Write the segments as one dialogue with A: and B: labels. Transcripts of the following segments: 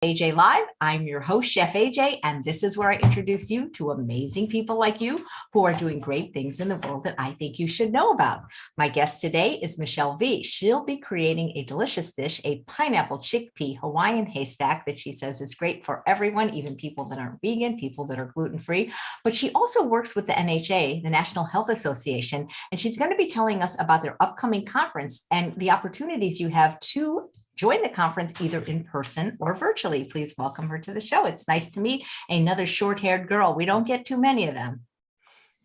A: AJ Live. I'm your host, Chef AJ, and this is where I introduce you to amazing people like you who are doing great things in the world that I think you should know about. My guest today is Michele V. She'll be creating a delicious dish, a pineapple chickpea Hawaiian haystack that she says is great for everyone, even people that aren't vegan, people that are gluten-free. But she also works with the NHA, the National Health Association, and she's going to be telling us about their upcoming conference and the opportunities you have to join the conference either in person or virtually. Please welcome her to the show. It's nice to meet another short-haired girl. We don't get too many of them.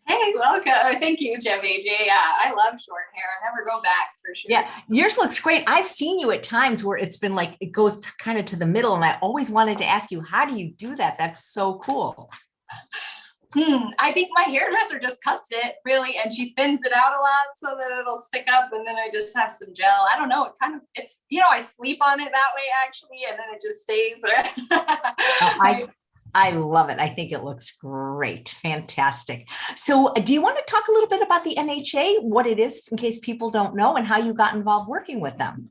B: Hey, welcome. Thank you, Chef AJ. Yeah, I love short hair. I never go back for sure.
A: Yeah, yours looks great. I've seen you at times where it's been like, it goes kind of to the middle. And I always wanted to ask you, how do you do that? That's so cool.
B: I think my hairdresser just cuts it really, and she thins it out a lot so that it'll stick up, and then I just have some gel. I don't know. I sleep on it that way actually, and then it just stays there.
A: I love it. I think it looks great. Fantastic. So do you want to talk a little bit about the NHA, what it is in case people don't know, and how you got involved working with them?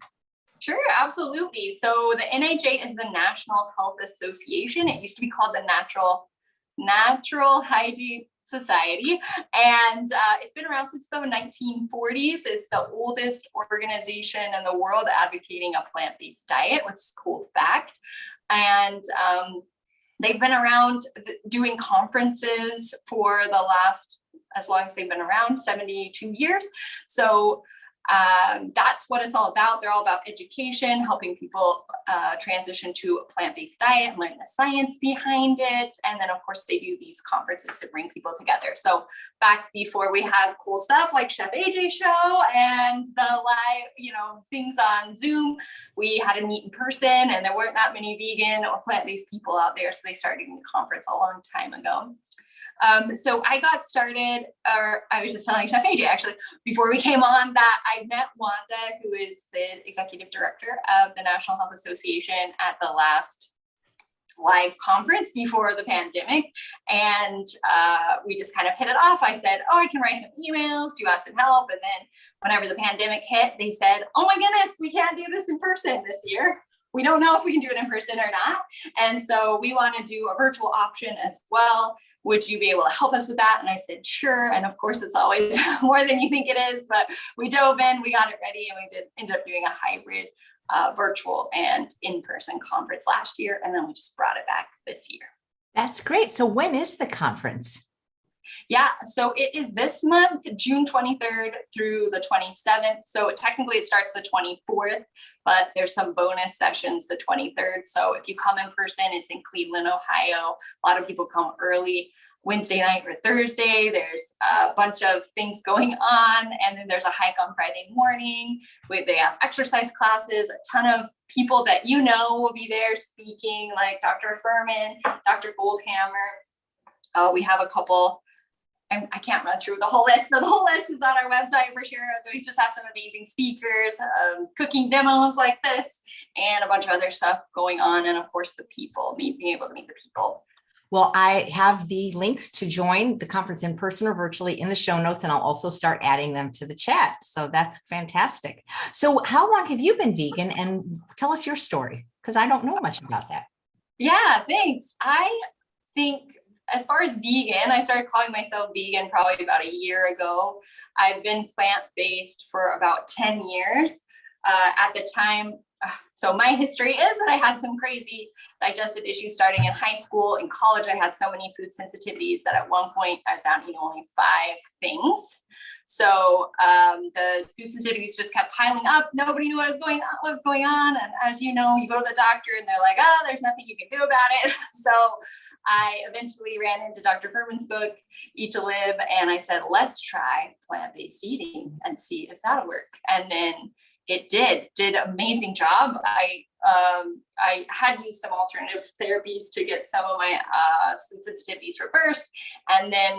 B: Sure, absolutely. So the NHA is the National Health Association. It used to be called the Natural Hygiene Society, and it's been around since the 1940s. It's the oldest organization in the world advocating a plant-based diet, which is a cool fact. And they've been around doing conferences for the last, as long as they've been around, 72 years. So that's what it's all about. They're all about education, helping people transition to a plant-based diet and learn the science behind it. And then, of course, they do these conferences to bring people together. So back before we had cool stuff like Chef AJ show and the live, things on Zoom, we had to meet in person, and there weren't that many vegan or plant-based people out there. So they started doing the conference a long time ago. So I got started, or I was just telling Chef AJ actually, before we came on, that I met Wanda, who is the executive director of the National Health Association, at the last live conference before the pandemic. And we just kind of hit it off. I said, I can write some emails. Do you want some help? And then whenever the pandemic hit, they said, oh my goodness, we can't do this in person this year. We don't know if we can do it in person or not. And so we want to do a virtual option as well. Would you be able to help us with that? And I said, sure. And of course, it's always more than you think it is, but we dove in, we got it ready, and we end up doing a hybrid virtual and in-person conference last year. And then we just brought it back this year.
A: That's great. So when is the conference?
B: Yeah, so it is this month, June 23rd through the 27th. So technically it starts the 24th, but there's some bonus sessions the 23rd. So if you come in person, it's in Cleveland, Ohio. A lot of people come early Wednesday night or Thursday. There's a bunch of things going on. And then there's a hike on Friday morning. They have exercise classes. A ton of people that you know will be there speaking, like Dr. Furman, Dr. Goldhammer. We have a couple. I can't run through the whole list. The whole list is on our website for sure. We just have some amazing speakers, cooking demos like this, and a bunch of other stuff going on. And of course, the people, being able to meet the people.
A: Well, I have the links to join the conference in person or virtually in the show notes, and I'll also start adding them to the chat. So that's fantastic. So how long have you been vegan? And tell us your story, because I don't know much about that.
B: Yeah, thanks. I think, as far as vegan, I started calling myself vegan probably about a year ago. I've been plant-based for about 10 years. At the time, so my history is that I had some crazy digestive issues starting in high school. In college, I had so many food sensitivities that at one point I was down to eating only 5 things. So the food sensitivities just kept piling up. Nobody knew what was going on. And as you know, you go to the doctor and they're like, there's nothing you can do about it. So I eventually ran into Dr. Furman's book, Eat to Live, and I said, let's try plant-based eating and see if that'll work. And then it did an amazing job. I had used some alternative therapies to get some of my food sensitivities reversed. And then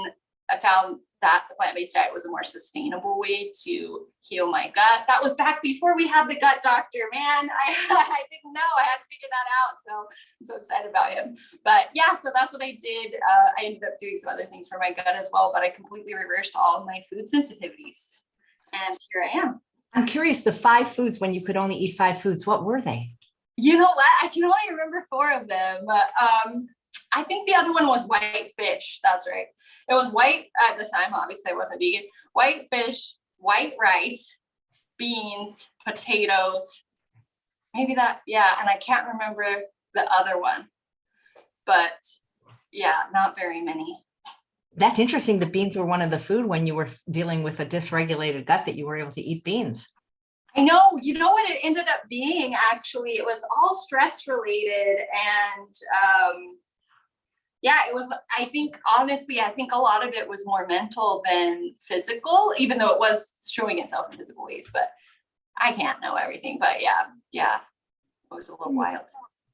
B: I found that the plant-based diet was a more sustainable way to heal my gut. That was back before we had the gut doctor, man. I didn't know. I had to figure that out. So I'm so excited about him. But yeah, so that's what I did. I ended up doing some other things for my gut as well, but I completely reversed all of my food sensitivities. And here I am.
A: I'm curious, the 5 foods, when you could only eat 5 foods, what were they?
B: You know what? I can only remember 4 of them. I think the other one was white fish. That's right. It was white at the time. Obviously, I wasn't vegan. White fish, white rice, beans, potatoes. Maybe that, yeah. And I can't remember the other one. But yeah, not very many.
A: That's interesting. The beans were one of the food when you were dealing with a dysregulated gut, that you were able to eat beans.
B: I know, you know what it ended up being, actually, it was all stress related. And yeah, it was, I think, honestly, I think a lot of it was more mental than physical, even though it was showing itself in physical ways. But I can't know everything. But yeah, it was a little wild.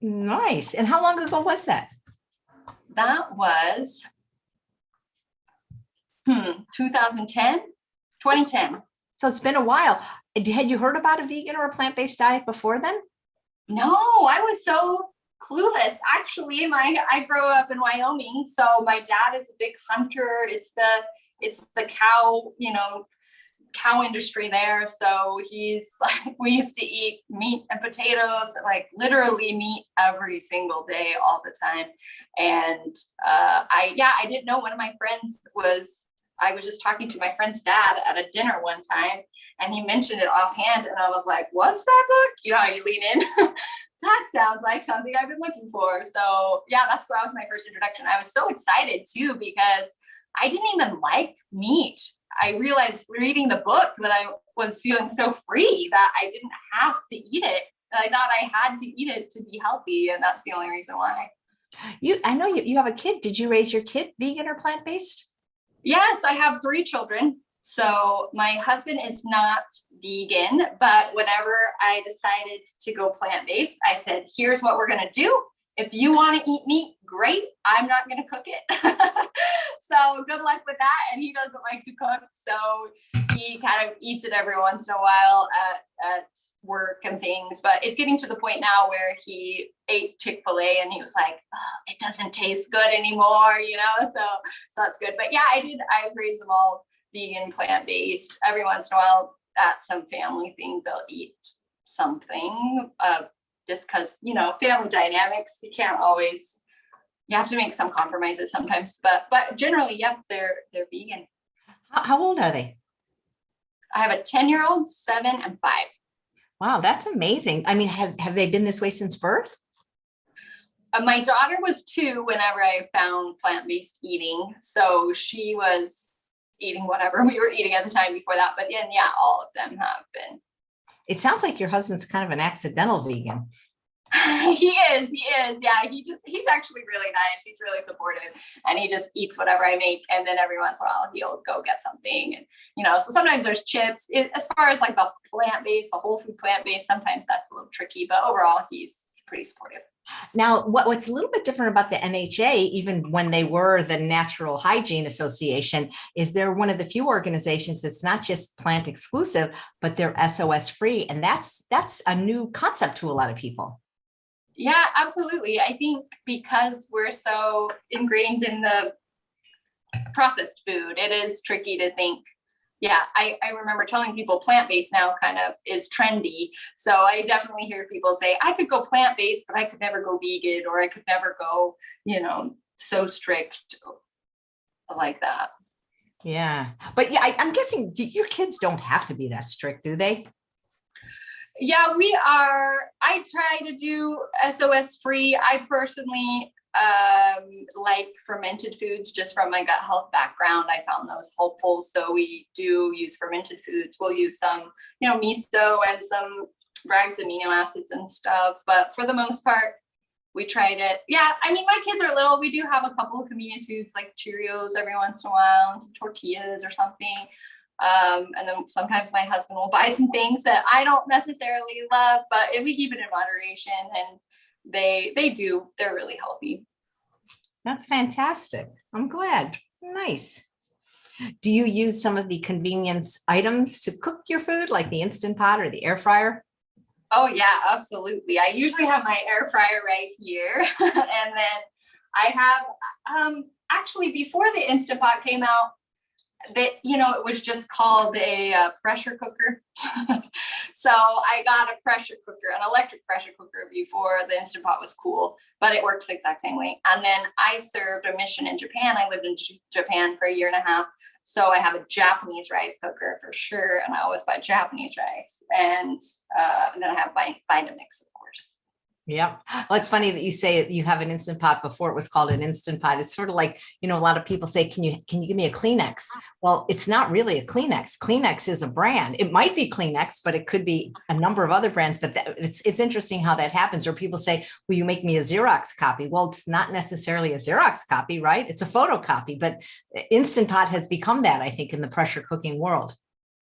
A: Nice. And how long ago was that?
B: That was 2010, 2010.
A: So it's been a while. Had you heard about a vegan or a plant-based diet before then?
B: No, I was so clueless. Actually, I grew up in Wyoming, so my dad is a big hunter. It's the cow, cow industry there. So he's like, we used to eat meat and potatoes, like literally meat every single day, all the time. And I didn't know. One of my friends I was just talking to my friend's dad at a dinner one time, and he mentioned it offhand, and I was like, what's that book? You know how you lean in? That sounds like something I've been looking for. So yeah, that was my first introduction. I was so excited too, because I didn't even like meat. I realized reading the book that I was feeling so free that I didn't have to eat it. I thought I had to eat it to be healthy, and that's the only reason why.
A: I know you have a kid. Did you raise your kid vegan or plant-based?
B: Yes, I have 3 children. So my husband is not vegan, but whenever I decided to go plant-based, I said, here's what we're going to do. If you want to eat meat, great. I'm not going to cook it. So good luck with that. And he doesn't like to cook. So he kind of eats it every once in a while at work and things. But it's getting to the point now where he ate Chick-fil-A and he was like, oh, it doesn't taste good anymore, so that's good. But yeah, I've raised them all vegan, plant-based. Every once in a while at some family thing, they'll eat something just because, family dynamics, you have to make some compromises sometimes, but generally, yep, they're vegan.
A: How old are they?
B: I have a 10-year-old, 7, and 5.
A: Wow, that's amazing. I mean, have they been this way since birth?
B: My daughter was 2 whenever I found plant-based eating. So she was eating whatever we were eating at the time before that. But then, yeah, all of them have been.
A: It sounds like your husband's kind of an accidental vegan.
B: He is. Yeah, he's actually really nice. He's really supportive, and he just eats whatever I make. And then every once in a while he'll go get something. And, so sometimes there's chips. As far as like the whole food plant-based, sometimes that's a little tricky, but overall he's pretty supportive.
A: Now, what's a little bit different about the NHA, even when they were the Natural Hygiene Association, is they're one of the few organizations that's not just plant exclusive, but they're SOS free. And that's a new concept to a lot of people.
B: Yeah, absolutely. I think because we're so ingrained in the processed food, it is tricky to think. Yeah, I remember telling people plant-based now kind of is trendy. So I definitely hear people say, I could go plant-based, but I could never go vegan, or I could never go, so strict like that.
A: Yeah. But yeah, I'm guessing your kids don't have to be that strict, do they?
B: Yeah, we are. I try to do SOS free. I personally like fermented foods just from my gut health background. I found those helpful. So we do use fermented foods. We'll use some, miso and some Bragg's amino acids and stuff. But for the most part, we tried it. Yeah, I mean, my kids are little. We do have a couple of convenience foods like Cheerios every once in a while and some tortillas or something. And then sometimes my husband will buy some things that I don't necessarily love, but we keep it in moderation, and they're really healthy.
A: That's fantastic. I'm glad. Nice. Do you use some of the convenience items to cook your food, like the Instant Pot or the air fryer?
B: Oh yeah, absolutely. I usually have my air fryer right here. And then I have, actually before the Instant Pot came out, that, it was just called a pressure cooker. So I got a pressure cooker, an electric pressure cooker, before the Instant Pot was cool, but it works the exact same way. And then I served a mission in Japan. I lived in Japan for a year and a half. So I have a Japanese rice cooker for sure. And I always buy Japanese rice. And then I have my Vitamix, of course.
A: Yeah. Well, it's funny that you say you have an Instant Pot. Before it was called an Instant Pot. It's sort of like, a lot of people say, can you give me a Kleenex? Well, it's not really a Kleenex. Kleenex is a brand. It might be Kleenex, but it could be a number of other brands. But it's interesting how that happens. Or people say, will you make me a Xerox copy? Well, it's not necessarily a Xerox copy, right? It's a photocopy, but Instant Pot has become that, I think, in the pressure cooking world.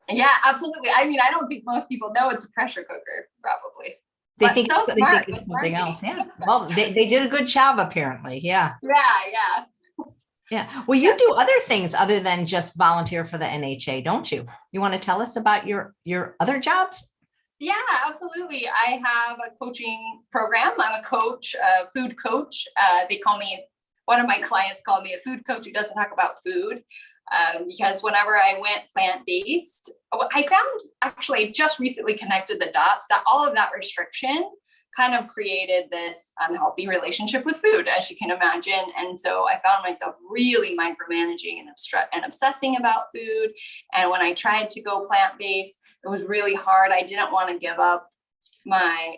B: Yeah, absolutely. I mean, I don't think most people know it's a pressure cooker, probably.
A: They
B: but
A: think,
B: so
A: they
B: smart.
A: think it's something else. Yeah. Well, they did a good job, apparently. Yeah.
B: Yeah.
A: Yeah. Well, you do other things other than just volunteer for the NHA, don't you? You want to tell us about your other jobs?
B: Yeah, absolutely. I have a coaching program. I'm a coach, a food coach. One of my clients called me a food coach who doesn't talk about food. Because whenever I went plant-based, I found, actually, I just recently connected the dots that all of that restriction kind of created this unhealthy relationship with food, as you can imagine. And so I found myself really micromanaging and obsessing about food. And when I tried to go plant-based, it was really hard. I didn't want to give up I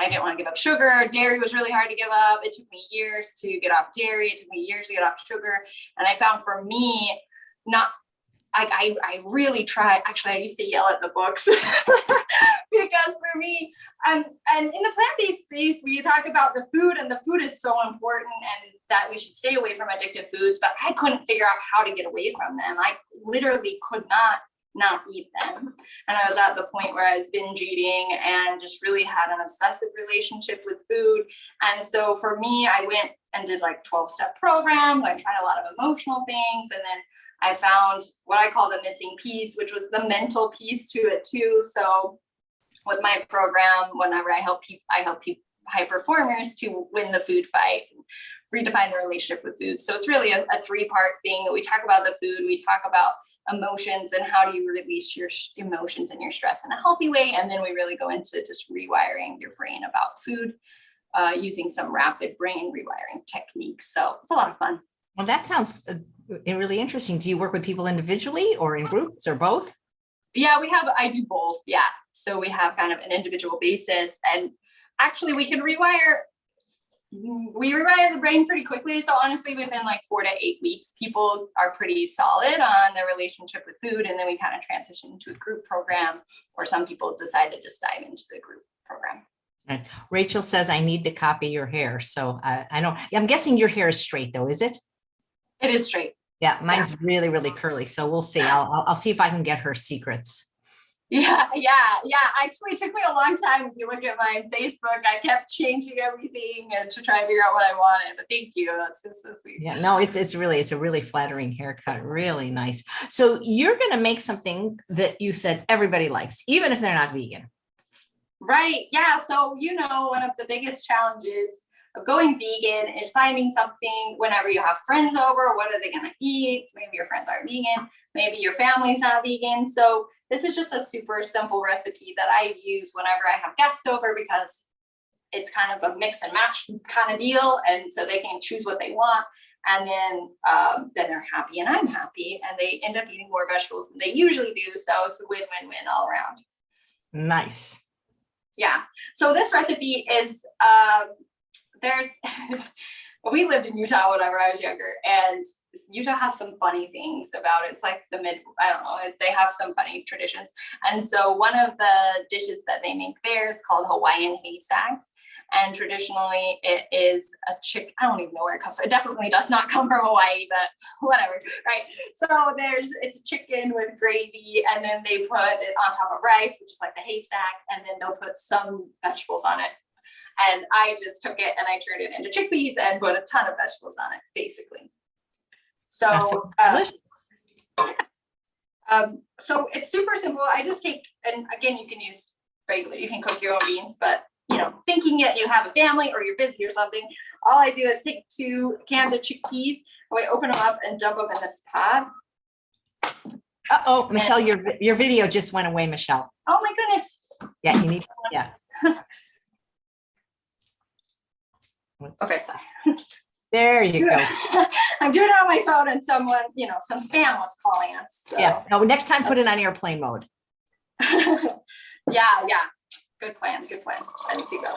B: didn't want to give up sugar. Dairy was really hard to give up. It took me years to get off dairy. It took me years to get off sugar. And I found, for me, I really tried. Actually, I used to yell at the books because for me, and in the plant-based space, we talk about the food, and the food is so important, and that we should stay away from addictive foods, but I couldn't figure out how to get away from them. I literally could not eat them. And I was at the point where I was binge eating and just really had an obsessive relationship with food. And so for me, I went and did like 12-step programs. I tried a lot of emotional things. And then I found what I call the missing piece, which was the mental piece to it too. So with my program, whenever I help high performers to win the food fight, redefine the relationship with food. So it's really a 3-part thing that we talk about the food, we talk about emotions and how do you release your emotions and your stress in a healthy way. And then we really go into just rewiring your brain about food using some rapid brain rewiring techniques. So it's a lot of fun.
A: Well, that sounds really interesting. Do you work with people individually or in groups or both?
B: Yeah, I do both. Yeah. So we have kind of an individual basis, and actually we rewire the brain pretty quickly. So honestly, within like 4 to 8 weeks, people are pretty solid on their relationship with food. And then we kind of transition into a group program, or some people decide to just dive into the group program.
A: Nice. Rachel says, I need to copy your hair. So I know, I'm guessing your hair is straight though, is it?
B: It is straight.
A: Yeah, mine's really, really curly. So we'll see. I'll see if I can get her secrets.
B: Yeah. Actually, it took me a long time. If you look at my Facebook, I kept changing everything and to try to figure out what I wanted. But thank you. That's so sweet.
A: Yeah, no, it's a really flattering haircut. Really nice. So you're going to make something that you said everybody likes, even if they're not vegan.
B: Right. Yeah. So, one of the biggest challenges of going vegan is finding something whenever you have friends over. What are they going to eat? Maybe your friends aren't vegan. Maybe your family's not vegan. So this is just a super simple recipe that I use whenever I have guests over, because it's kind of a mix and match kind of deal. And so they can choose what they want. And then they're happy and I'm happy, and they end up eating more vegetables than they usually do. So it's a win-win-win all around.
A: Nice.
B: Yeah. So this recipe is, we lived in Utah whenever I was younger, and Utah has some funny things about it. It's like I don't know, they have some funny traditions. And so one of the dishes that they make there is called Hawaiian Haystacks. And traditionally it is I don't even know where it comes from. It definitely does not come from Hawaii, but whatever, right? So it's a chicken with gravy, and then they put it on top of rice, which is like the haystack, and then they'll put some vegetables on it. And I just took it and I turned it into chickpeas and put a ton of vegetables on it, basically. So, so it's super simple. I just take, and again, you can use regular, you can cook your own beans, but thinking that you have a family or you're busy or something, all I do is take 2 cans of chickpeas, and I open them up and dump them in this pot.
A: Uh-oh, Michelle, your video just went away, Michelle.
B: Oh my goodness.
A: Yeah, you need, yeah.
B: Okay.
A: There you go.
B: I'm doing it on my phone and someone, some spam was calling us. So.
A: Yeah. No, next time put it on airplane mode.
B: Yeah. Good plan. I didn't think about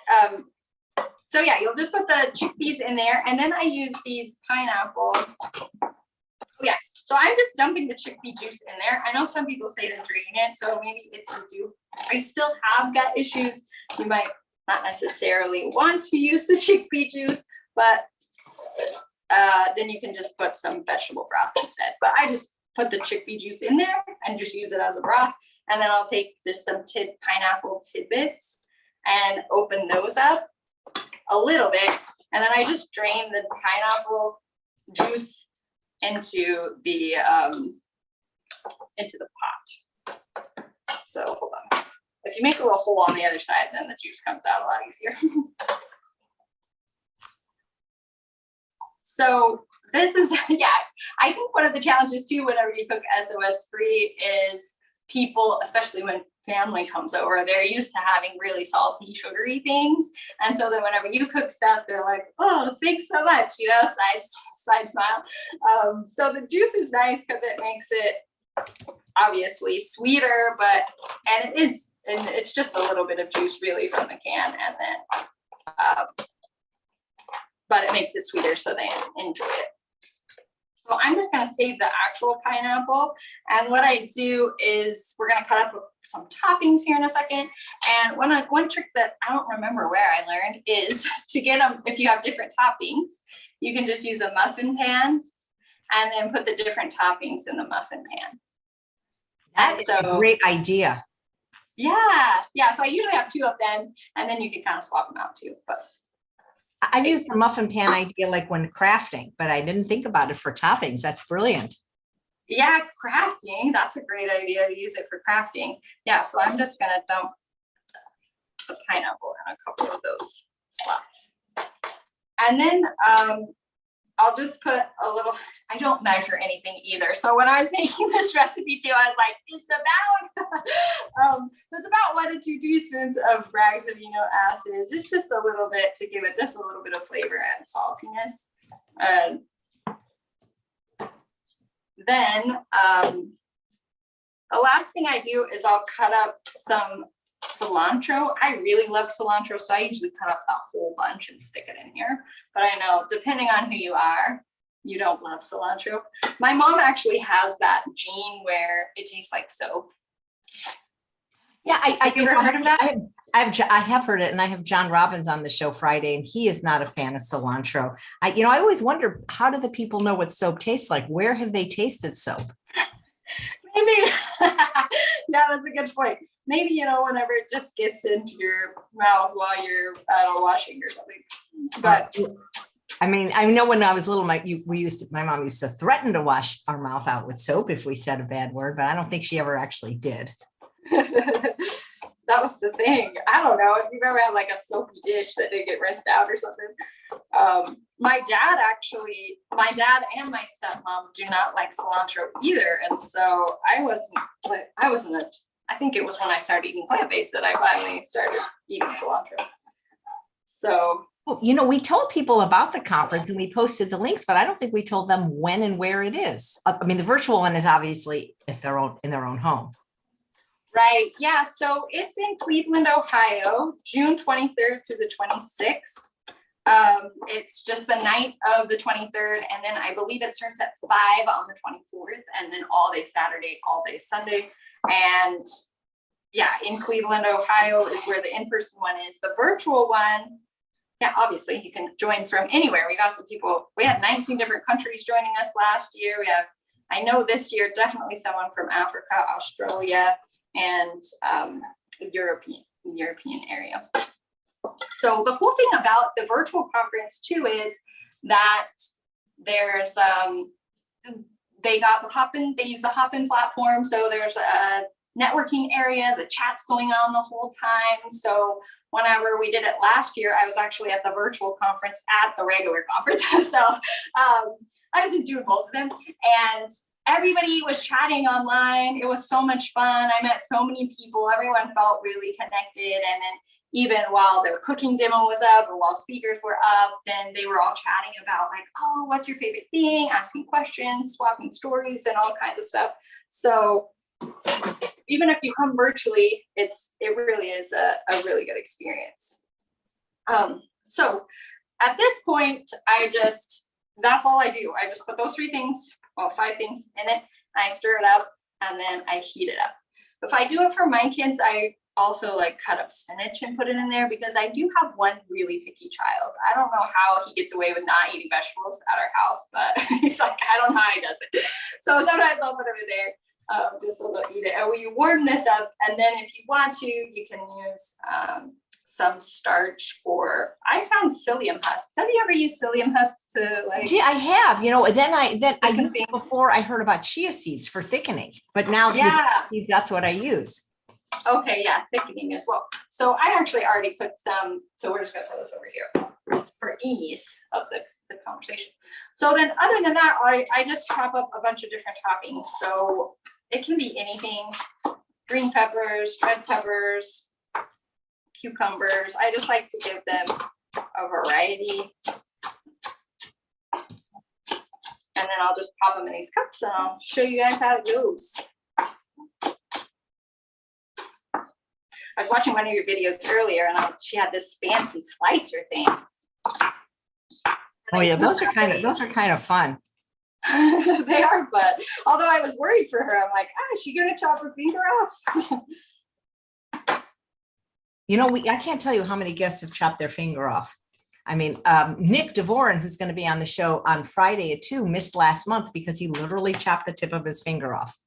B: that. So yeah, you'll just put the chickpeas in there, and then I use these pineapple. Oh, yeah. So I'm just dumping the chickpea juice in there. I know some people say to drain it, so maybe if you still have gut issues, you might not necessarily want to use the chickpea juice, but then you can just put some vegetable broth instead. But I just put the chickpea juice in there and just use it as a broth. And then I'll take just some pineapple tidbits and open those up a little bit. And then I just drain the pineapple juice into the pot. So hold on. If you make a little hole on the other side, then the juice comes out a lot easier. So this is, I think one of the challenges too, whenever you cook SOS free, is people, especially when family comes over, they're used to having really salty, sugary things. And so then whenever you cook stuff, they're like, oh, thanks so much, side smile. So the juice is nice because it makes it obviously sweeter, and it's just a little bit of juice really from the can, and then but it makes it sweeter so they enjoy it. So I'm just going to save the actual pineapple, and what I do is we're going to cut up some toppings here in a second. And one trick that I don't remember where I learned is to get them, if you have different toppings, you can just use a muffin pan and then put the different toppings in the muffin pan.
A: That's a great idea.
B: Yeah. So I usually have two of them, and then you can kind of swap them out too. But
A: I've used the muffin pan idea like when crafting, but I didn't think about it for toppings. That's brilliant.
B: Yeah, crafting. That's a great idea to use it for crafting. Yeah, so I'm just going to dump the pineapple in a couple of those slots. And then I'll just put a little, I don't measure anything either. So when I was making this recipe too, I was like, it's about 1 to 2 teaspoons of Bragg's amino acids. It's just a little bit to give it just a little bit of flavor and saltiness. And then the last thing I do is I'll cut up some cilantro. I really love cilantro, so I usually cut up a whole bunch and stick it in here. But I know, depending on who you are, you don't love cilantro. My mom actually has that gene where it tastes like soap.
A: Yeah,
B: have you ever heard of that?
A: I have heard it, and I have John Robbins on the show Friday, and he is not a fan of cilantro. I always wonder, how do the people know what soap tastes like? Where have they tasted soap?
B: Maybe. Yeah, that's a good point. Maybe, whenever it just gets into your mouth while you're washing or something. But
A: I mean, I know when I was little, my mom used to threaten to wash our mouth out with soap if we said a bad word, but I don't think she ever actually did.
B: That was the thing. I don't know if you've ever had like a soapy dish that didn't get rinsed out or something. My dad and my stepmom do not like cilantro either, and so I think it was when I started eating plant-based that I finally started eating cilantro. So,
A: we told people about the conference and we posted the links, but I don't think we told them when and where it is. I mean, the virtual one is obviously in their own home.
B: Right. Yeah. So it's in Cleveland, Ohio, June 23rd through the 26th. It's just the night of the 23rd. And then I believe it starts at 5 on the 24th, and then all day Saturday, all day Sunday. And yeah, in Cleveland, Ohio is where the in-person one is. The virtual one, yeah, obviously you can join from anywhere. We got some people, we had 19 different countries joining us last year. I know this year, definitely someone from Africa, Australia, and European area. So the cool thing about the virtual conference too is that there's they use the Hopin platform. So there's a networking area, the chat's going on the whole time. So whenever we did it last year, I was actually at the virtual conference at the regular conference. So I was doing both of them. And everybody was chatting online. It was so much fun. I met so many people. Everyone felt really connected. And then even while their cooking demo was up or while speakers were up, then they were all chatting about like, oh, what's your favorite thing? Asking questions, swapping stories and all kinds of stuff. So even if you come virtually, it really is a really good experience. So at this point, that's all I do. I just put those 5 things in it, and I stir it up, and then I heat it up. If I do it for my kids, I also like cut up spinach and put it in there, because I do have one really picky child. I don't know how he gets away with not eating vegetables at our house, but he's like, I don't know how he does it. So sometimes I'll put him in there just so they'll eat it. And we warm this up, and then if you want to, you can use some starch, or I found psyllium husks. Have you ever used psyllium husks to like?
A: Yeah, I have. Then I used it before I heard about chia seeds for thickening, but now seeds, that's what I use.
B: Okay, yeah, thickening as well. So I actually already put some. So we're just gonna set this over here for ease of the conversation. So then, other than that, I just chop up a bunch of different toppings. So it can be anything: green peppers, red peppers, cucumbers. I just like to give them a variety. And then I'll just pop them in these cups, and I'll show you guys how it goes. I was watching one of your videos earlier, and she had this fancy slicer thing.
A: Oh yeah, those are kind of fun.
B: They are fun. Although I was worried for her. I'm like, is she gonna chop her finger off?
A: I can't tell you how many guests have chopped their finger off. I mean, Nick Devoren, who's going to be on the show on Friday at 2, missed last month because he literally chopped the tip of his finger off.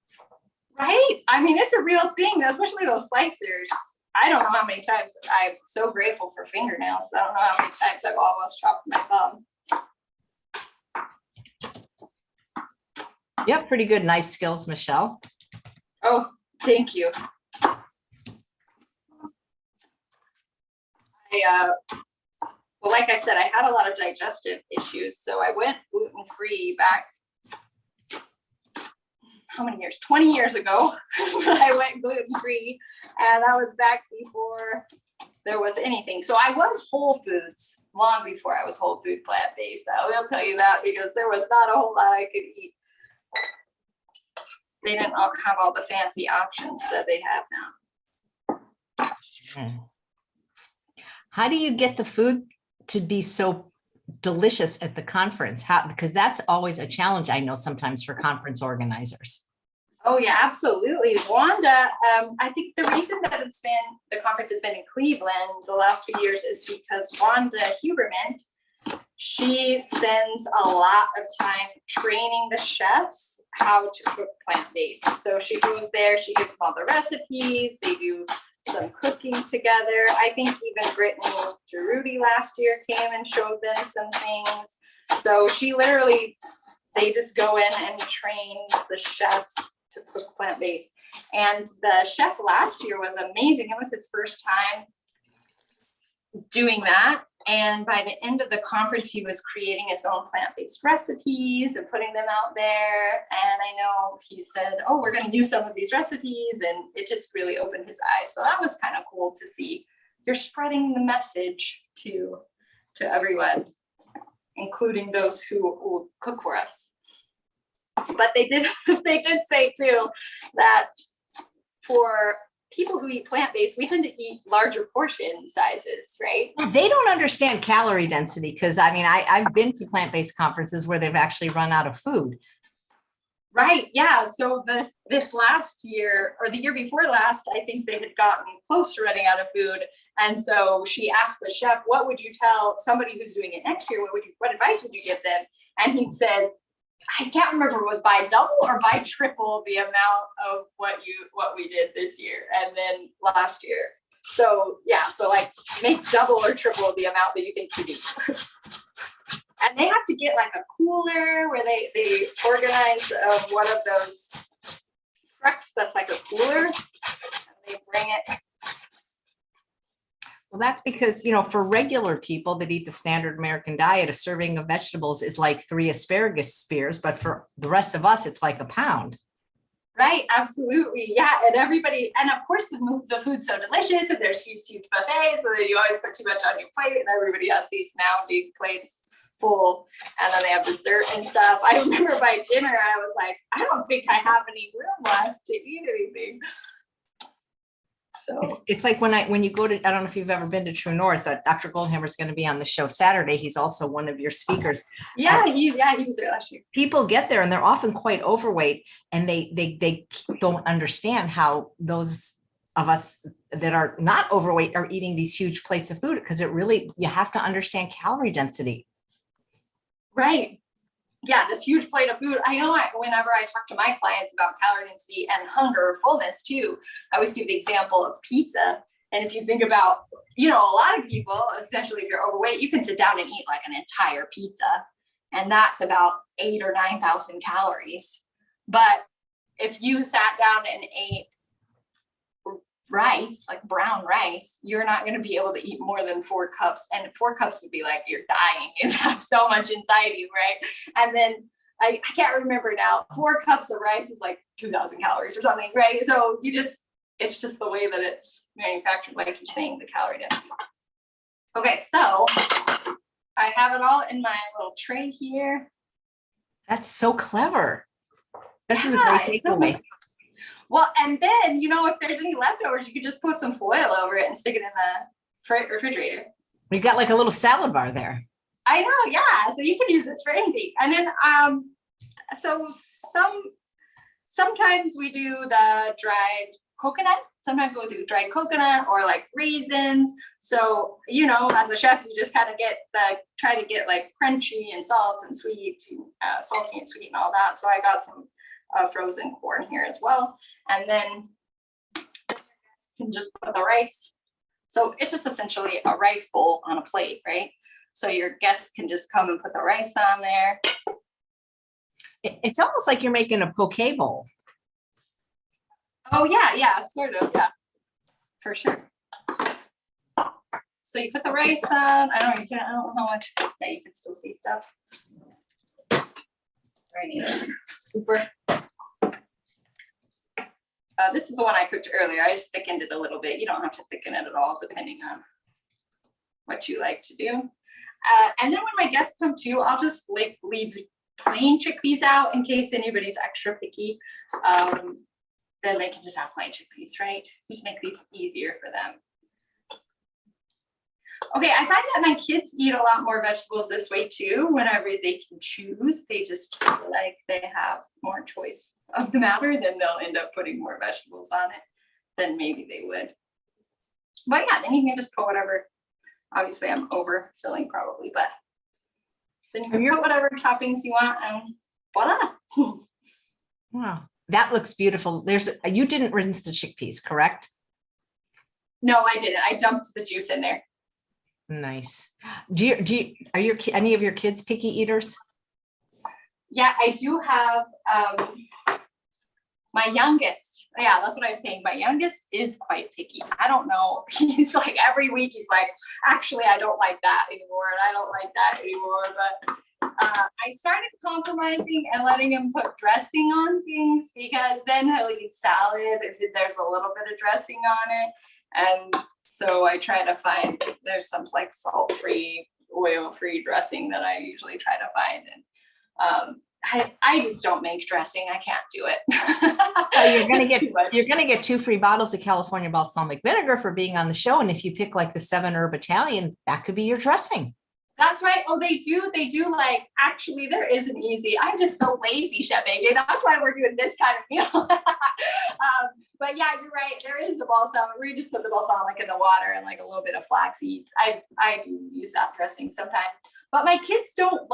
A: Right?
B: I mean, it's a real thing, especially those slicers. I don't know how many times. I'm so grateful for fingernails. I don't know how many times I've almost chopped my thumb.
A: You have pretty good, nice skills, Michelle.
B: Oh, thank you. Well, like I said, I had a lot of digestive issues, so I went gluten-free back, how many years? 20 years ago, I went gluten-free, and that was back before there was anything. So I was Whole Foods long before I was whole food plant-based. I will tell you that, because there was not a whole lot I could eat. They didn't have all the fancy options that they have now.
A: How do you get the food to be so delicious at the conference? Because that's always a challenge, I know, sometimes for conference organizers.
B: Oh yeah, absolutely. Wanda, I think the reason that the conference has been in Cleveland the last few years is because Wanda Huberman, she spends a lot of time training the chefs how to cook plant-based. So she goes there, she gives them all the recipes, they do some cooking together. I think even Brittany Giroudi last year came and showed them some things. So they just go in and train the chefs to cook plant-based. And the chef last year was amazing. It was his first time doing that. And by the end of the conference, he was creating his own plant-based recipes and putting them out there. And I know he said, oh, we're going to use some of these recipes. And it just really opened his eyes. So that was kind of cool to see. You're spreading the message to everyone, including those who cook for us. But they did say too that for people who eat plant-based, we tend to eat larger portion sizes, right?
A: They don't understand calorie density, because I mean, I've been to plant-based conferences where they've actually run out of food.
B: Right. Yeah. So this last year, or the year before last, I think they had gotten close to running out of food. And so she asked the chef, what would you tell somebody who's doing it next year? What advice would you give them? And he said, I can't remember if it was by double or by triple the amount of what we did this year and then last year. So yeah, so like make double or triple the amount that you think you need. And they have to get like a cooler where they organize one of those trucks that's like a cooler, and they bring it.
A: Well, that's because, for regular people that eat the standard American diet, a serving of vegetables is like 3 asparagus spears, but for the rest of us, it's like a pound.
B: Right, absolutely. Yeah. And everybody, and of course the food's so delicious and there's huge buffets, so that you always put too much on your plate and everybody has these mounting plates full, and then they have dessert and stuff. I remember by dinner, I was like, I don't think I have any room left to eat anything. So
A: It's like when you go to, I don't know if you've ever been to True North, Dr. Goldhammer is going to be on the show Saturday. He's also one of your speakers.
B: Yeah, he was there last year.
A: People get there and they're often quite overweight, and they don't understand how those of us that are not overweight are eating these huge plates of food, because you have to understand calorie density.
B: Right. Yeah, this huge plate of food. I know whenever I talk to my clients about calorie density and hunger or fullness too, I always give the example of pizza. And if you think about, a lot of people, especially if you're overweight, you can sit down and eat like an entire pizza, and that's about 8,000 or 9,000 calories. But if you sat down and ate rice, like brown rice, you're not going to be able to eat more than 4 cups. And 4 cups would be like you're dying. You have so much inside you, right? And then I can't remember now, 4 cups of rice is like 2,000 calories or something, right? So it's just the way that it's manufactured, like you're saying, the calorie density. Okay, so I have it all in my little tray here.
A: That's so clever. This is a great takeaway.
B: Well, and then, if there's any leftovers, you could just put some foil over it and stick it in the refrigerator.
A: We've got like a little salad bar there.
B: I know, yeah. So you can use this for anything. And then, so sometimes we do the dried coconut. Sometimes we'll do dried coconut or like raisins. So, as a chef, you just kind of try to get like crunchy and salty and sweet and all that. So I got some frozen corn here as well. And then you can just put the rice. So it's just essentially a rice bowl on a plate, right? So your guests can just come and put the rice on there.
A: It's almost like you're making a poke bowl.
B: Oh yeah, sort of, yeah, for sure. So you put the rice on. I don't know how much. Yeah, you can still see stuff. I need a scooper. This is the one I cooked earlier. I just thickened it a little bit. You don't have to thicken it at all, depending on what you like to do. And then when my guests come too, I'll just leave plain chickpeas out in case anybody's extra picky. Then they can just have plain chickpeas, right? Just make these easier for them. Okay, I find that my kids eat a lot more vegetables this way too. Whenever they can choose, they just feel like they have more choice of the matter, then they'll end up putting more vegetables on it than maybe they would. But yeah, then you can just put whatever. Obviously, I'm overfilling probably, but then you can put whatever toppings you want, and voila.
A: Wow, that looks beautiful. You didn't rinse the chickpeas, correct?
B: No, I didn't. I dumped the juice in there.
A: Nice. Are any of your kids picky eaters?
B: Yeah, I do have my youngest. Yeah, that's what I was saying. My youngest is quite picky. I don't know. He's like every week he's like, actually, I don't like that anymore, and I don't like that anymore. But I started compromising and letting him put dressing on things, because then he'll eat salad if there's a little bit of dressing on it. And so I try to find, there's some like salt-free, oil-free dressing that I usually try to find. And I just don't make dressing. I can't do it.
A: You're gonna get 2 free bottles of California balsamic vinegar for being on the show. And if you pick like the 7-herb Italian, that could be your dressing.
B: That's right. Oh, they do. Like, actually, there is an easy. I'm just so lazy, Chef AJ. That's why we're doing this kind of meal. But yeah, you're right. There is the balsamic. We just put the balsamic in the water and like a little bit of flax seeds. I do use that dressing sometimes. But my kids they don't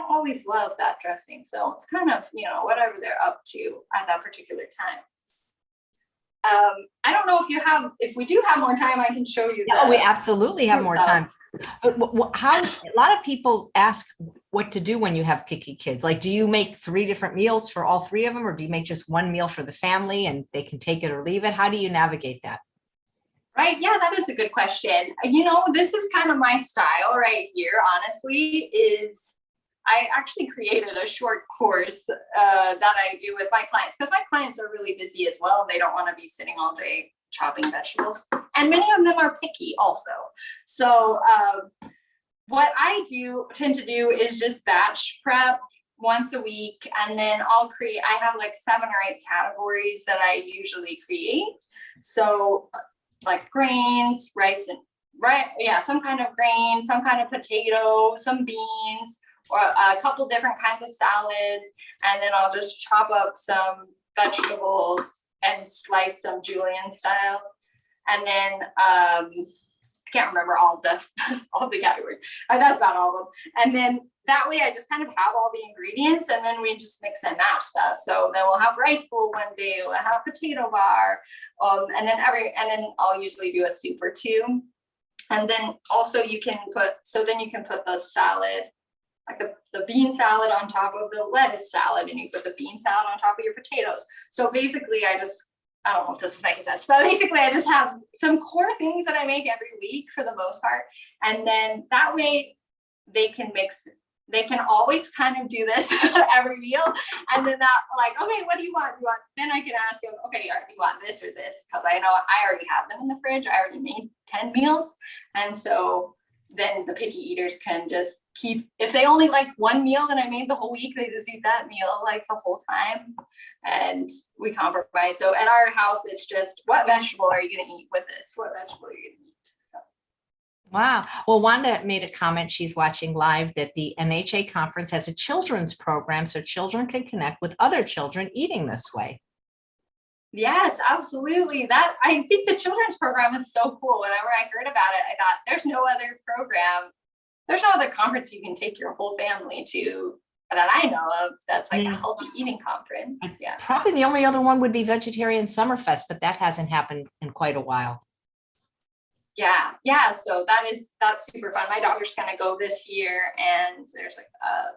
B: always love that dressing. So it's kind of, whatever they're up to at that particular time. I don't know if we do have more time, I can show you.
A: We absolutely have more time. But a lot of people ask what to do when you have picky kids. Like, do you make 3 different meals for all 3 of them, or do you make just one meal for the family and they can take it or leave it? How do you navigate that?
B: Right. Yeah, that is a good question. This is kind of my style right here, honestly, is I actually created a short course that I do with my clients because my clients are really busy as well. And they don't want to be sitting all day chopping vegetables. And many of them are picky also. So what I tend to do is just batch prep once a week. And then I have like 7 or 8 categories that I usually create. So like grains, some kind of grain, some kind of potato, some beans, or a couple different kinds of salads. And then I'll just chop up some vegetables and slice some julienne style. And then I can't remember all the categories. That's about all of them. And then that way I just kind of have all the ingredients, and then we just mix and match stuff. So then we'll have rice bowl one day, we'll have potato bar, and then I'll usually do a soup or two. And then also you can put the salad, like the bean salad on top of the lettuce salad, and you put the bean salad on top of your potatoes. So basically I don't know if this is making sense, but basically I just have some core things that I make every week for the most part. And then that way they can always kind of do this every meal. And then okay, what do you want? Then I can ask them, okay, you want this or this? Because I know I already have them in the fridge. I already made 10 meals. And so then the picky eaters can just if they only like one meal that I made the whole week, they just eat that meal like the whole time. And we compromise. So at our house, it's just, what vegetable are you going to eat with this? What vegetable are you going to eat? So.
A: Wow. Well, Wanda made a comment. She's watching live that the NHA conference has a children's program so children can connect with other children eating this way.
B: Yes, absolutely. I think the children's program is so cool. Whenever I heard about it, I thought there's no other conference you can take your whole family to that I know of that's like a healthy eating conference. Yeah.
A: Probably the only other one would be Vegetarian Summerfest, but that hasn't happened in quite a while.
B: Yeah. So that's super fun. My daughter's gonna go this year, and there's like a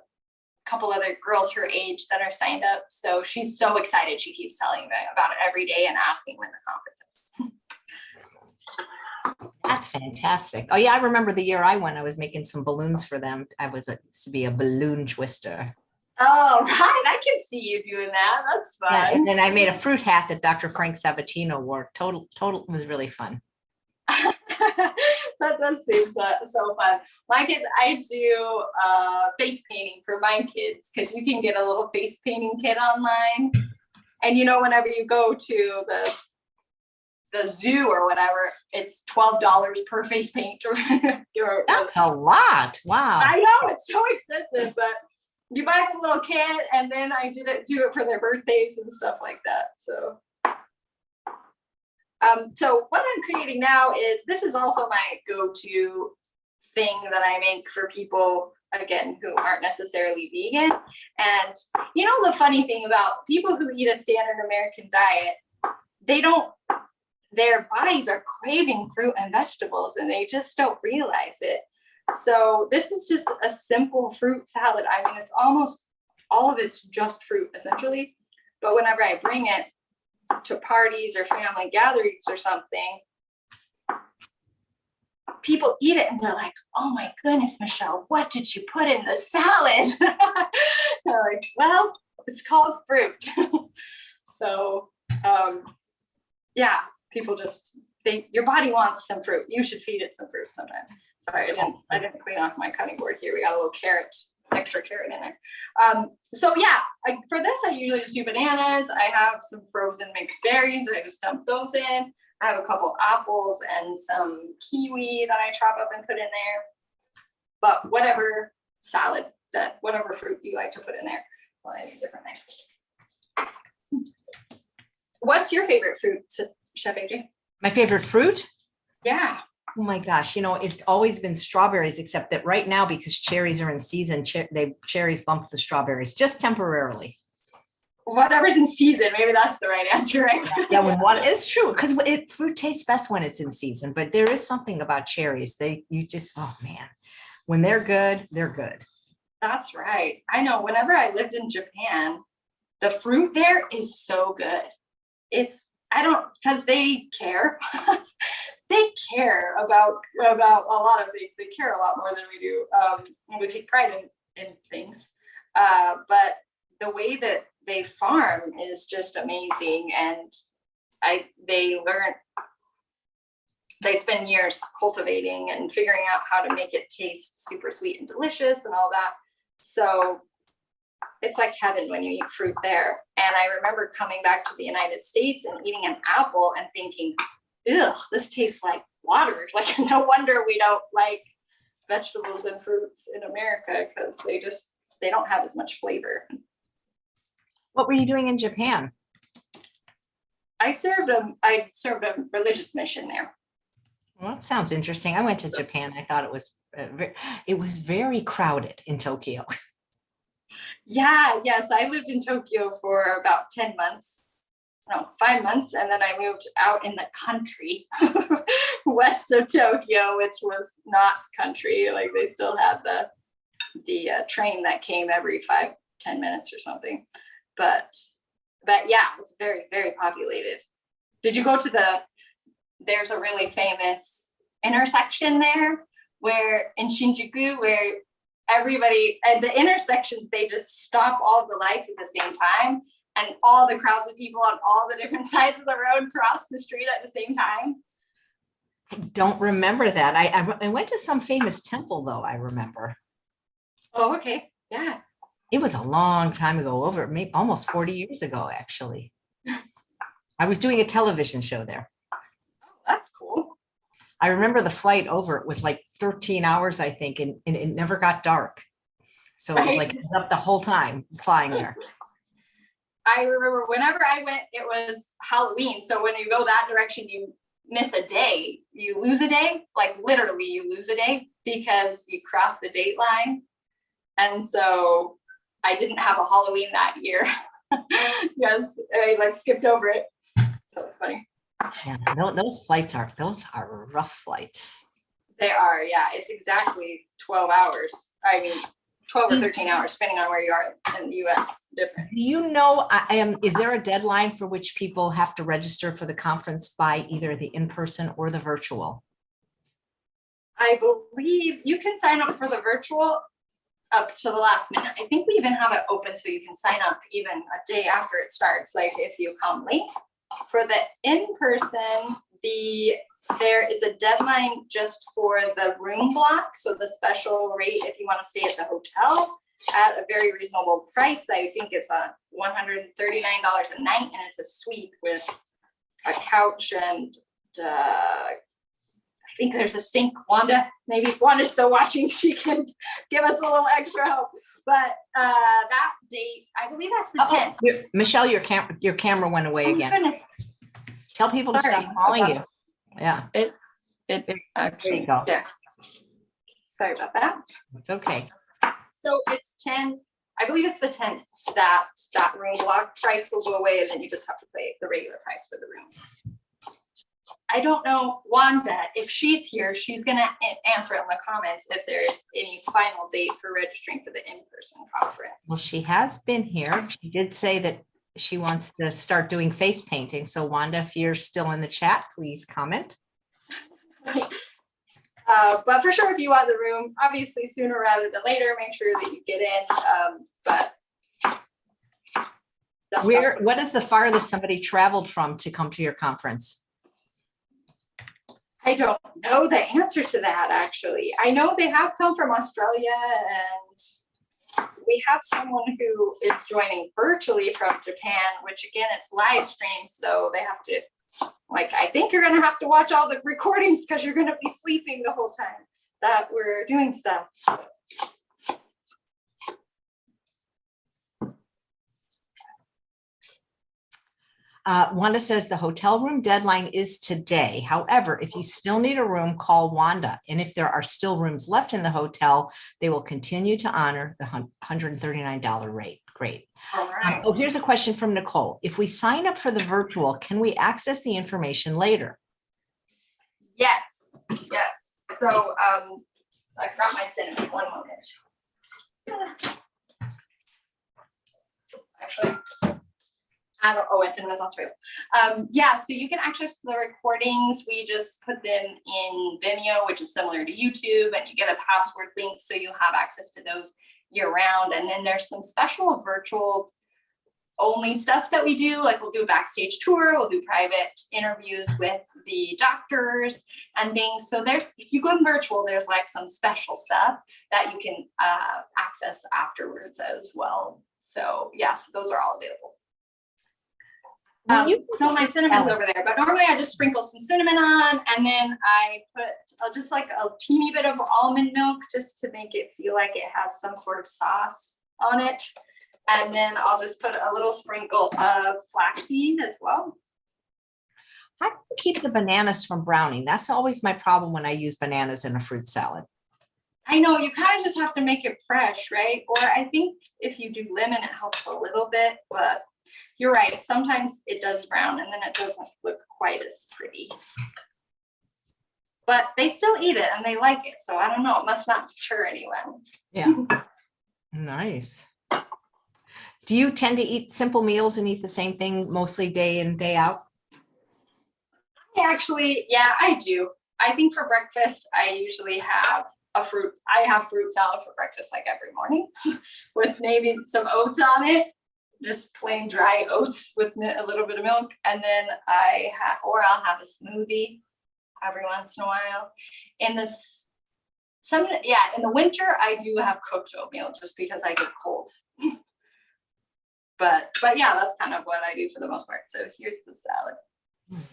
B: couple other girls her age that are signed up. So she's so excited. She keeps telling me about it every day and asking when the conference is.
A: That's fantastic. Oh yeah, I remember the year I went, I was making some balloons for them. Used to be a balloon twister.
B: Oh, right. I can see you doing that. That's fun.
A: Yeah, and then I made a fruit hat that Dr. Frank Sabatino wore. Total was really fun.
B: That does seem so fun. My kids, I do face painting for my kids, because you can get a little face painting kit online. And whenever you go to the zoo or whatever, it's $12 per face paint.
A: That's a lot. Wow.
B: I know, it's so expensive, but you buy a little kit, and then I do it for their birthdays and stuff like that. So what I'm creating now this is also my go-to thing that I make for people, again, who aren't necessarily vegan. And the funny thing about people who eat a standard American diet, their bodies are craving fruit and vegetables, and they just don't realize it. So this is just a simple fruit salad. I mean, it's almost all of it's just fruit essentially. But whenever I bring it to parties or family gatherings or something, people eat it and they're like, oh my goodness, Michelle, what did you put in the salad? They're like, well, it's called fruit. So yeah, people your body wants some fruit. You should feed it some fruit sometime. Sorry, I didn't clean off my cutting board here. We got a little extra carrot in there. So yeah, for this, I usually just do bananas. I have some frozen mixed berries. I just dump those in. I have a couple apples and some kiwi that I chop up and put in there. But whatever whatever fruit you like to put in there, well, it's a different thing. What's your favorite fruit, Chef AJ?
A: My favorite fruit?
B: Yeah.
A: Oh my gosh, it's always been strawberries, except that right now, because cherries are in season, cherries bump the strawberries just temporarily.
B: Whatever's in season, maybe that's the right answer, right?
A: Yeah, it's true, because fruit tastes best when it's in season, but there is something about cherries. Oh man, when they're good, they're good.
B: That's right. I know, whenever I lived in Japan, the fruit there is so good. Because they care. they care about a lot of things. They care a lot more than we do. And we take pride in things. But the way that they farm is just amazing. And they spend years cultivating and figuring out how to make it taste super sweet and delicious and all that. So it's like heaven when you eat fruit there. And I remember coming back to the United States and eating an apple and thinking, ugh, this tastes like water. Like, no wonder we don't like vegetables and fruits in America, because they don't have as much flavor.
A: What were you doing in Japan?
B: I served a religious mission there.
A: Well, that sounds interesting. I went to Japan. I thought it was very crowded in Tokyo.
B: Yeah, yes. I lived in Tokyo for about 5 months. And then I moved out in the country west of Tokyo, which was not country. Like, they still had the train that came every 5-10 minutes or something. But yeah, it's very, very populated. Did you go to there's a really famous intersection there in Shinjuku, where everybody at the intersections, they just stop all the lights at the same time, and all the crowds of people on all the different sides of the road cross the street at the same time.
A: I don't remember that. I went to some famous temple, though, I remember.
B: Oh, okay. Yeah.
A: It was a long time ago, maybe almost 40 years ago, actually. I was doing a television show there.
B: Oh, that's cool.
A: I remember the flight over, it was like 13 hours, I think, and it never got dark. So it was like, it was up the whole time flying there.
B: I remember whenever I went, it was Halloween. So when you go that direction, you miss a day, you lose a day, like literally you lose a day, because you cross the date line. And so I didn't have a Halloween that year. Yes, I skipped over it. That's funny.
A: Yeah, those are rough flights.
B: They are, yeah. It's exactly 12 hours. I mean, 12 or 13 hours, depending on where you are in the US, different.
A: Do you know, is there a deadline for which people have to register for the conference by either the in-person or the virtual?
B: I believe you can sign up for the virtual up to the last minute. I think we even have it open so you can sign up even a day after it starts, like if you come late. For the in-person, there is a deadline just for the room block. So the special rate, if you want to stay at the hotel at a very reasonable price, I think it's $139 a night, and it's a suite with a couch and I think there's a sink. Wanda, maybe if Wanda's still watching, she can give us a little extra help. But that date, I believe that's the 10th.
A: Michelle, your camera went away again.
B: Goodness.
A: Tell people to stop calling you. Yeah.
B: It actually,
A: there you go.
B: Yeah. Sorry about that.
A: It's okay.
B: So it's 10. I believe it's the 10th that room block price will go away, and then you just have to pay the regular price for the rooms. I don't know, Wanda, if she's here, she's going to answer in the comments if there's any final date for registering for the in-person conference.
A: Well, she has been here. She did say that she wants to start doing face painting. So Wanda, if you're still in the chat, please comment.
B: But for sure, if you want the room, obviously sooner rather than later, make sure that you get in.
A: What is the farthest somebody traveled from to come to your conference?
B: I don't know the answer to that, actually. I know they have come from Australia, and we have someone who is joining virtually from Japan, which again, it's live streamed. So they have to, I think you're going to have to watch all the recordings because you're going to be sleeping the whole time that we're doing stuff.
A: Wanda says the hotel room deadline is today. However, if you still need a room, call Wanda. And if there are still rooms left in the hotel, they will continue to honor the $139 rate. Great.
B: All right.
A: Here's a question from Nicole. If we sign up for the virtual, can we access the information later?
B: Yes. Yes. So I forgot my cinnamon. One moment. Actually, Cinnamon's off the trail. Yeah, so you can access the recordings. We just put them in Vimeo, which is similar to YouTube, and you get a password link, so you have access to those year round. And then there's some special virtual only stuff that we do, like we'll do a backstage tour, we'll do private interviews with the doctors and things. So there's, if you go in virtual, there's like some special stuff that you can access afterwards as well. So yeah, so those are all available. So my cinnamon's over there, but normally I just sprinkle some cinnamon on, and then I put just like a teeny bit of almond milk just to make it feel like it has some sort of sauce on it. And then I'll just put a little sprinkle of flaxseed as well.
A: How do you keep the bananas from browning? That's always my problem when I use bananas in a fruit salad.
B: I know, you kind of just have to make it fresh, right? Or I think if you do lemon, it helps a little bit, but you're right. Sometimes it does brown and then it doesn't look quite as pretty. But they still eat it and they like it. So I don't know, it must not deter anyone.
A: Yeah. Nice. Do you tend to eat simple meals and eat the same thing mostly day in, day out?
B: Actually, yeah, I do. I think for breakfast, I usually have I have fruit salad for breakfast like every morning with maybe some oats on it, just plain dry oats with a little bit of milk. And then I'll have a smoothie every once in a while. In the winter, I do have cooked oatmeal just because I get cold. But yeah, that's kind of what I do for the most part. So here's the salad.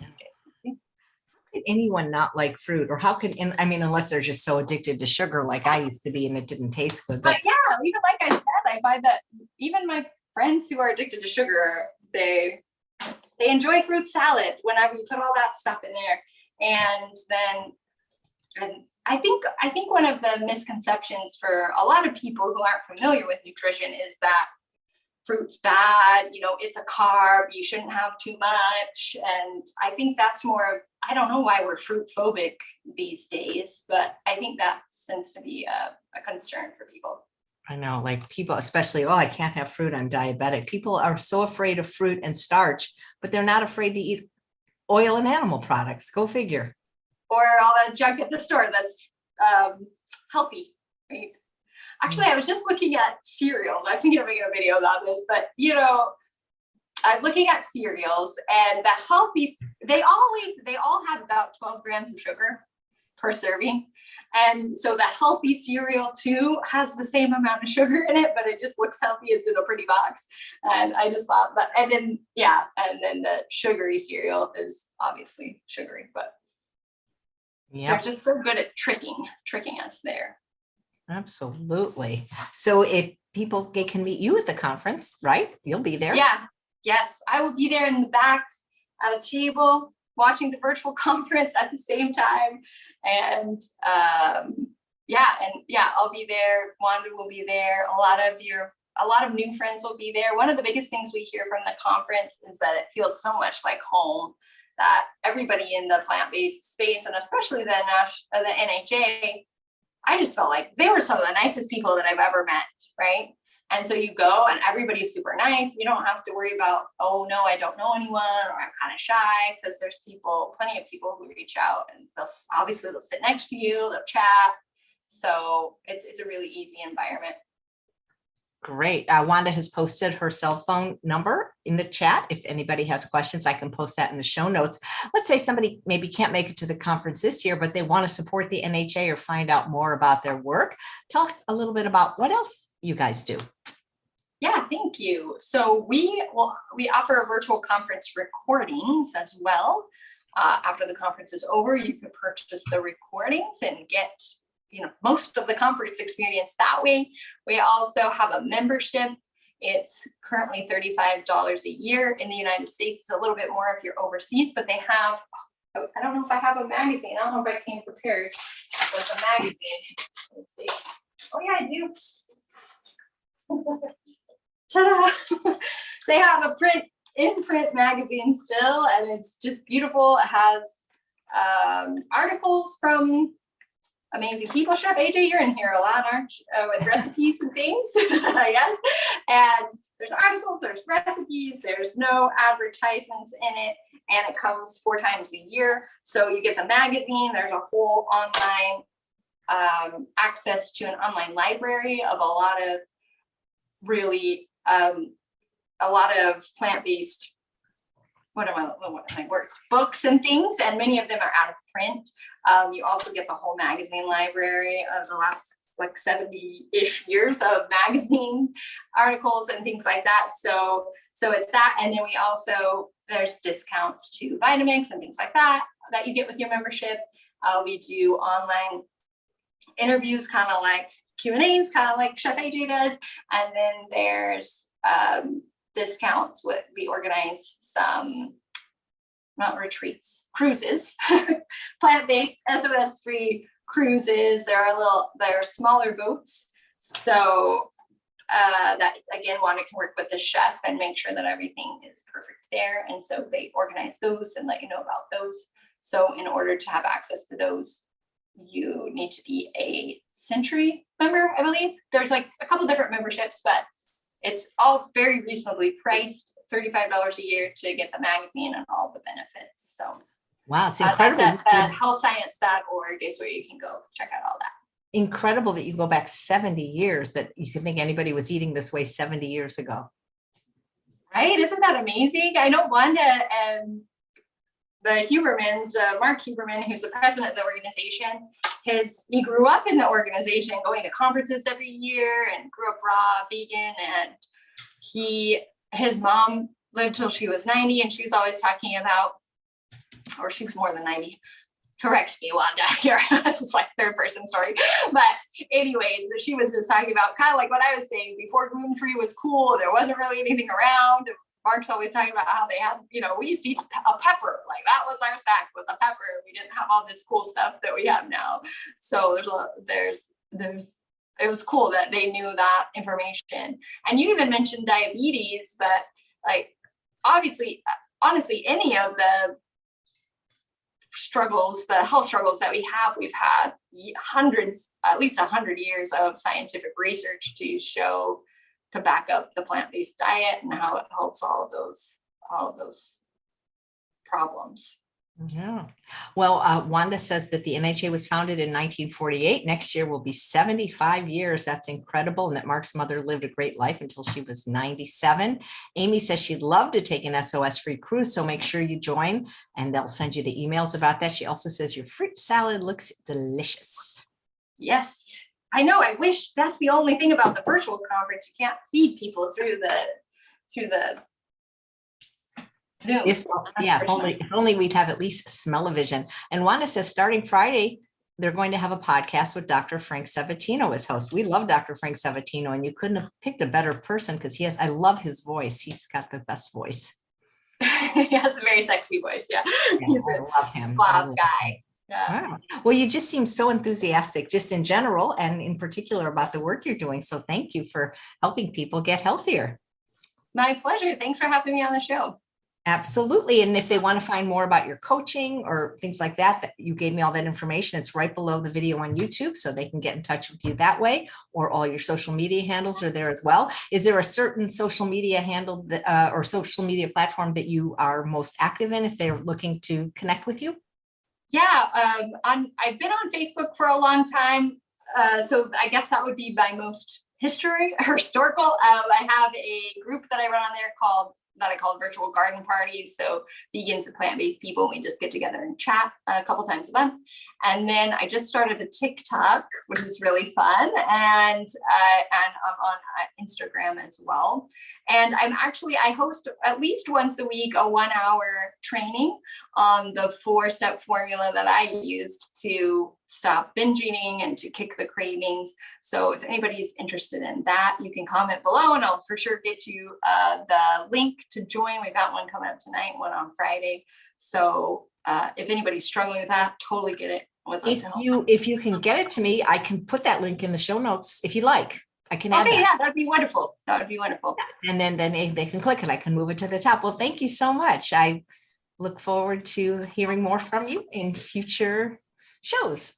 B: Okay.
A: How could anyone not like fruit, or how could, I mean, unless they're just so addicted to sugar like I used to be and it didn't taste good.
B: But yeah, even like I said, I find that even my friends who are addicted to sugar, they enjoy fruit salad whenever you put all that stuff in there. And I think one of the misconceptions for a lot of people who aren't familiar with nutrition is that fruit's bad, it's a carb, you shouldn't have too much. And I think that's more of, I don't know why we're fruit phobic these days, but I think that seems to be a concern for people.
A: I know, like people, especially, I can't have fruit, I'm diabetic. People are so afraid of fruit and starch, but they're not afraid to eat oil and animal products. Go figure.
B: Or all that junk at the store that's healthy, right? Actually, I was just looking at cereals. I was thinking of making a video about this, but I was looking at cereals, and the healthy, they all have about 12 grams of sugar per serving. And so the healthy cereal too has the same amount of sugar in it, but it just looks healthy. It's in a pretty box. And I just thought that, and then the sugary cereal is obviously sugary, but they're just so good at tricking us there.
A: Absolutely. So if people can meet you at the conference, right? You'll be there.
B: Yeah. Yes, I will be there in the back at a table watching the virtual conference at the same time. And I'll be there. Wanda will be there. A lot of new friends will be there. One of the biggest things we hear from the conference is that it feels so much like home, that everybody in the plant-based space, and especially the NHA, I just felt like they were some of the nicest people that I've ever met, right? And so you go and everybody's super nice. You don't have to worry about, oh no, I don't know anyone, or I'm kind of shy, because there's plenty of people who reach out, and they'll sit next to you, they'll chat. So it's a really easy environment.
A: Great. Wanda has posted her cell phone number in the chat. If anybody has questions, I can post that in the show notes. Let's say somebody maybe can't make it to the conference this year, but they want to support the NHA or find out more about their work. Talk a little bit about what else you guys do.
B: Yeah, thank you. So we offer a virtual conference recordings as well. After the conference is over, you can purchase the recordings and get most of the conference experience that way. We also have a membership. It's currently $35 a year in the United States. It's a little bit more if you're overseas, but they have, I don't know if I have a magazine. I don't know if I came prepared with a magazine. Let's see. Oh yeah, I do. Ta-da! They have a in-print magazine still, and it's just beautiful. It has articles from amazing people. Chef AJ, you're in here a lot, aren't you? With recipes and things, I guess. And there's articles, there's recipes, there's no advertisements in it, and it comes 4 times a year. So you get the magazine, there's a whole online access to an online library of a lot of really a lot of plant-based books and things, and many of them are out of print. You also get the whole magazine library of the last like 70-ish years of magazine articles and things like that. So it's that, and then we also, there's discounts to Vitamix and things like that you get with your membership. We do online interviews, kind of like Q&As, kind of like Chef AJ does, and then there's discounts. We organize some, not retreats, cruises, plant-based SOS-free cruises. They're smaller boats. So that again, Wanda can work with the chef and make sure that everything is perfect there. And so they organize those and let you know about those. So in order to have access to those, you need to be a Century member, I believe. There's like a couple different memberships, but it's all very reasonably priced, $35 a year to get the magazine and all the benefits. So
A: wow, it's incredible.
B: That's at healthscience.org is where you can go check out all that.
A: Incredible that you go back 70 years, that you could think anybody was eating this way 70 years ago.
B: Right? Isn't that amazing? I know Wanda and the Hubermans, Mark Huberman, who's the president of the organization, he grew up in the organization, going to conferences every year, and grew up raw, vegan, and his mom lived till she was 90, and she was always talking about, or she was more than 90. Correct me, Wanda. Here, this is like third person story. But anyways, she was just talking about kind of like what I was saying before gluten-free was cool. There wasn't really anything around. Mark's always talking about how they had, we used to eat a pepper. Like that was our snack, was a pepper. We didn't have all this cool stuff that we have now. So it was cool that they knew that information. And you even mentioned diabetes, but like obviously, honestly, any of the struggles, the health struggles that we've had hundreds, at least 100 years of scientific research to back up the plant-based diet and how it helps all of those problems.
A: Yeah. Well, Wanda says that the NHA was founded in 1948. Next year will be 75 years. That's incredible. And that Mark's mother lived a great life until she was 97. Amy says she'd love to take an SOS-free cruise, so make sure you join and they'll send you the emails about that. She also says your fruit salad looks delicious.
B: Yes, I know. I wish that's the only thing about the virtual conference. You can't feed people through the Zoom.
A: If only we'd have at least smell-o-vision. And Wanda says starting Friday, they're going to have a podcast with Dr. Frank Sabatino as host. We love Dr. Frank Sabatino, and you couldn't have picked a better person because I love his voice. He's got the best voice.
B: He has a very sexy voice. Yeah. He's
A: I love him.
B: Bob guy. Yeah.
A: Wow. Well, you just seem so enthusiastic, just in general, and in particular about the work you're doing. So thank you for helping people get healthier.
B: My pleasure. Thanks for having me on the show.
A: Absolutely. And if they want to find more about your coaching or things like that, you gave me all that information. It's right below the video on YouTube, so they can get in touch with you that way, or all your social media handles are there as well. Is there a certain social media handle that, or social media platform that you are most active in if they're looking to connect with you?
B: Yeah, I've been on Facebook for a long time. So I guess that would be my most historical. I have a group that I run on there that I call Virtual Garden Parties. So vegans and plant-based people, we just get together and chat a couple times a month. And then I just started a TikTok, which is really fun. And I'm on Instagram as well. And I host at least once a week a 1-hour training on the 4-step formula that I used to stop binge eating and to kick the cravings. So if anybody's interested in that, you can comment below and I'll for sure get you the link to join. We've got one coming up tonight, one on Friday. So if anybody's struggling with that, totally get it.
A: If you can get it to me, I can put that link in the show notes if you like. I can add that.
B: Yeah, that'd be wonderful. That would be wonderful.
A: And then they can click and I can move it to the top. Well, thank you so much. I look forward to hearing more from you in future shows.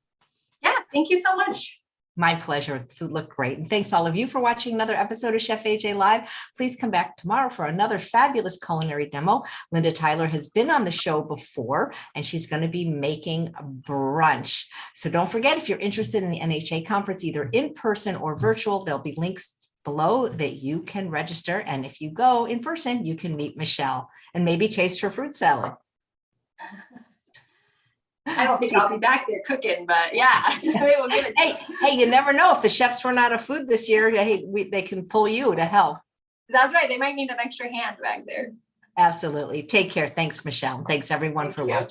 B: Yeah, Thank you so much.
A: My pleasure. The food looked great. And thanks all of you for watching another episode of Chef AJ Live. Please come back tomorrow for another fabulous culinary demo. Linda Tyler has been on the show before, and she's going to be making brunch. So don't forget, if you're interested in the NHA conference, either in person or virtual, there'll be links below that you can register. And if you go in person, you can meet Michele and maybe taste her fruit salad.
B: I don't think I'll be back there cooking, but yeah, we'll give it.
A: Hey, you never know. If the chefs run out of food this year, they can pull you to help.
B: That's right. They might need an extra hand back there.
A: Absolutely. Take care. Thanks, Michele. Thanks everyone for watching.